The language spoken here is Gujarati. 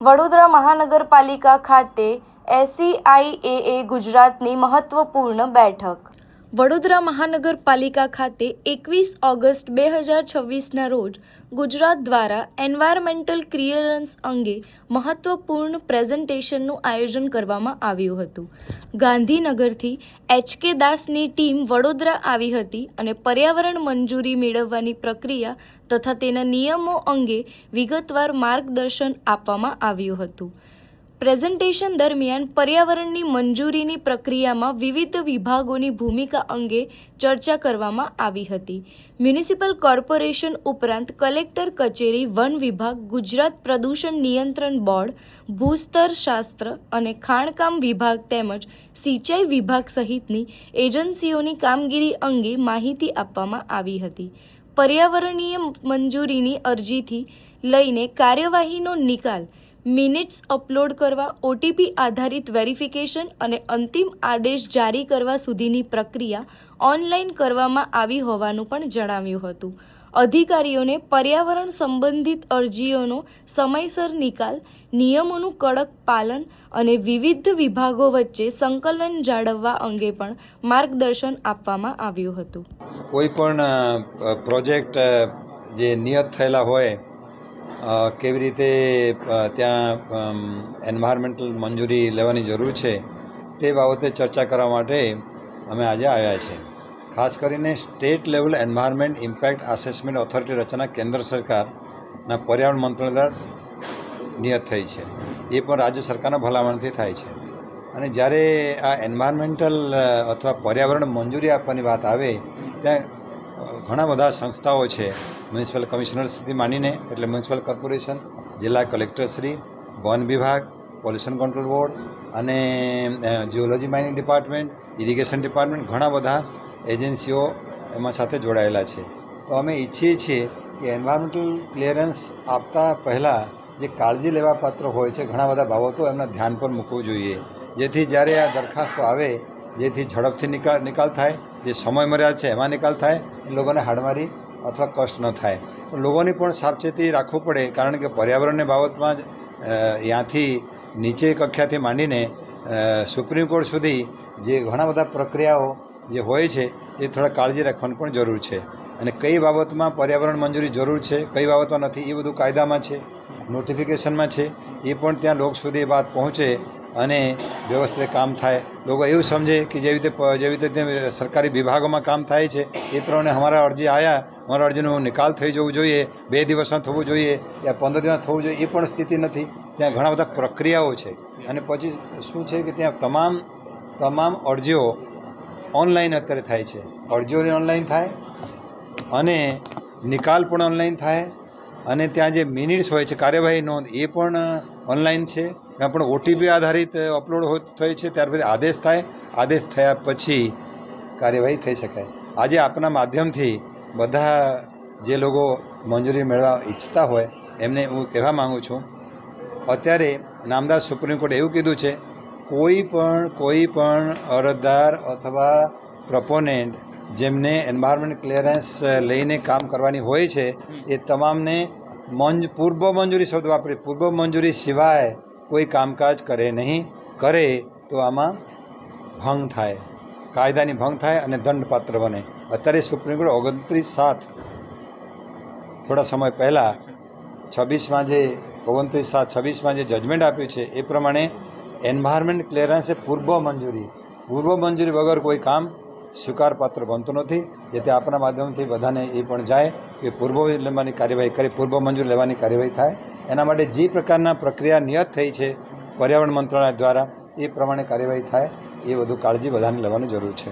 વડોદરા મહાનગરપાલિકા ખાતે SEIAA ગુજરાતની મહત્વપૂર્ણ બેઠક. વડોદરા મહાનગરપાલિકા ખાતે 21 ઓગસ્ટ 2026ના રોજ ગુજરાત દ્વારા એન્વાયરમેન્ટલ ક્લિયરન્સ અંગે મહત્વપૂર્ણ પ્રેઝન્ટેશનનું આયોજન કરવામાં આવ્યું હતું. ગાંધીનગરથી HK દાસની ટીમ વડોદરા આવી હતી અને પર્યાવરણ મંજૂરી મેળવવાની પ્રક્રિયા તથા તેના નિયમો અંગે વિગતવાર માર્ગદર્શન આપવામાં આવ્યું હતું. પ્રેઝન્ટેશન દરમિયાન પર્યાવરણની મંજૂરીની પ્રક્રિયામાં વિવિધ વિભાગોની ભૂમિકા અંગે ચર્ચા કરવામાં આવી હતી. મ્યુનિસિપલ કોર્પોરેશન ઉપરાંત કલેક્ટર કચેરી, વન વિભાગ, ગુજરાત પ્રદૂષણ નિયંત્રણ બોર્ડ, ભૂસ્તર શાસ્ત્ર અને ખાણકામ વિભાગ તેમજ સિંચાઈ વિભાગ સહિતની એજન્સીઓની કામગીરી અંગે માહિતી આપવામાં આવી હતી. પર્યાવરણીય મંજૂરીની અરજીથી લઈને કાર્યવાહીનો નિકાલ, મિનિટ્સ અપલોડ કરવા, OTP આધારિત વેરિફિકેશન અને અંતિમ આદેશ જારી કરવા સુધીની પ્રક્રિયા ઓનલાઈન કરવામાં આવી હોવાનું પણ જણાવ્યું હતું. અધિકારીઓને પર્યાવરણ સંબંધિત અરજીઓનો સમયસર નિકાલ, નિયમોનું કડક પાલન અને વિવિધ વિભાગો વચ્ચે સંકલન જાળવવા અંગે પણ માર્ગદર્શન આપવામાં આવ્યું હતું. કોઈ પણ પ્રોજેક્ટ જે નિયત થયેલા હોય કેવી રીતે ત્યાં એન્વાયરમેન્ટલ મંજૂરી લેવાની જરૂર છે તે બાબતે ચર્ચા કરવા માટે અમે આજે આવ્યા છીએ. ખાસ કરીને state level environment impact assessment authority રચના કેન્દ્ર સરકારના પર્યાવરણ મંત્રાલય દ્વારા નિયત થઈ છે. એ પણ રાજ્ય સરકારના ભલામણથી થાય છે. અને જ્યારે આ એન્વાયરમેન્ટલ અથવા પર્યાવરણ મંજૂરી આપવાની વાત આવે ત્યાં ઘણા બધા સંસ્થાઓ છે. મ્યુનિસિપલ કમિશનરથી માંડીને એટલે મ્યુનિસિપલ કોર્પોરેશન, જિલ્લા કલેક્ટરશ્રી, વન વિભાગ, પોલ્યુશન કંટ્રોલ બોર્ડ અને geology mining department, irrigation department, ઘણા બધા એજન્સીઓ એમાં સાથે જોડાયેલા છે. તો અમે ઈચ્છીએ છીએ કે એન્વાયરમેન્ટલ ક્લિયરન્સ આપતા પહેલાં જે કાળજી લેવા પાત્ર હોય છે ઘણા બધા બાબતો એમના ધ્યાન પર મૂકવું જોઈએ, જેથી જ્યારે આ દરખાસ્તો આવે જેથી ઝડપથી નિકાલ થાય, જે સમય મર્યાદા છે એમાં નિકાલ થાય, લોકોને હાડમારી અથવા કષ્ટ ન થાય. પણ લોકોની પણ સાવચેતી રાખવું પડે, કારણ કે પર્યાવરણની બાબતમાં જ ત્યાંથી નીચે કક્ષાથી માંડીને સુપ્રીમ કોર્ટ સુધી જે ઘણા બધા પ્રક્રિયાઓ જે હોય છે એ થોડા કાળજી રાખવાની પણ જરૂર છે. અને કઈ બાબતમાં પર્યાવરણ મંજૂરી જરૂર છે, કઈ બાબતમાં નથી, એ બધું કાયદામાં છે, નોટિફિકેશનમાં છે. એ પણ ત્યાં લોકો સુધી વાત પહોંચે અને વ્યવસ્થિત કામ થાય. લોકો એવું સમજે કે જેવી રીતે સરકારી વિભાગોમાં કામ થાય છે એ પ્રમાણે અમારા અરજી આવ્યા, અમારા અરજીનો નિકાલ થઈ જવું જોઈએ, 2 દિવસમાં થવું જોઈએ યા 15 દિવસમાં થવું જોઈએ, એ પણ સ્થિતિ નથી. ત્યાં ઘણા બધા પ્રક્રિયાઓ છે. અને પછી શું છે કે ત્યાં તમામ અરજીઓ ઓનલાઈન અત્યારે થાય છે. અરજીઓને ઓનલાઈન થાય અને નિકાલ પણ ઓનલાઈન થાય. અને ત્યાં જે મિનિટ્સ હોય છે, કાર્યવાહી નોંધ, એ પણ ઓનલાઈન છે. એમાં પણ OTP આધારિત અપલોડ થાય છે. ત્યાર પછી આદેશ થાય, આદેશ થયા પછી કાર્યવાહી થઈ શકાય. આજે આપના માધ્યમથી બધા જે લોકો મંજૂરી મેળવવા ઈચ્છતા હોય એમને હું કહેવા માગું છું, અત્યારે નામદાર સુપ્રીમ કોર્ટે એવું કીધું છે, કોઈ પણ અરજદાર અથવા પ્રપોનેન્ટ જેમને એન્વાયરમેન્ટ ક્લિયરન્સ લઈને કામ કરવાની હોય છે એ તમામને પૂર્વ મંજૂરી શબ્દ વાપરી, પૂર્વ મંજૂરી સિવાય કોઈ કામકાજ કરે નહીં. કરે તો આમાં ભંગ થાય, કાયદાની ભંગ થાય અને દંડપાત્ર બને. અત્યારે સુપ્રીમ કોર્ટ 29/7 થોડા સમય પહેલાં 29/7/26માં જે જજમેન્ટ આપ્યું છે એ પ્રમાણે એન્વાયરમેન્ટ ક્લિયરન્સ એ પૂર્વ મંજૂરી વગર કોઈ કામ સ્વીકારપાત્ર બનતું નથી. જેથી આપણા માધ્યમથી બધાને એ પણ જાય કે પૂર્વ લેવાની કાર્યવાહી કરી, પૂર્વ મંજૂરી લેવાની કાર્યવાહી થાય. એના માટે જે પ્રકારના પ્રક્રિયા નિયત થઈ છે પર્યાવરણ મંત્રાલય દ્વારા એ પ્રમાણે કાર્યવાહી થાય. એ બધું કાળજી બધાને લેવાની જરૂર છે.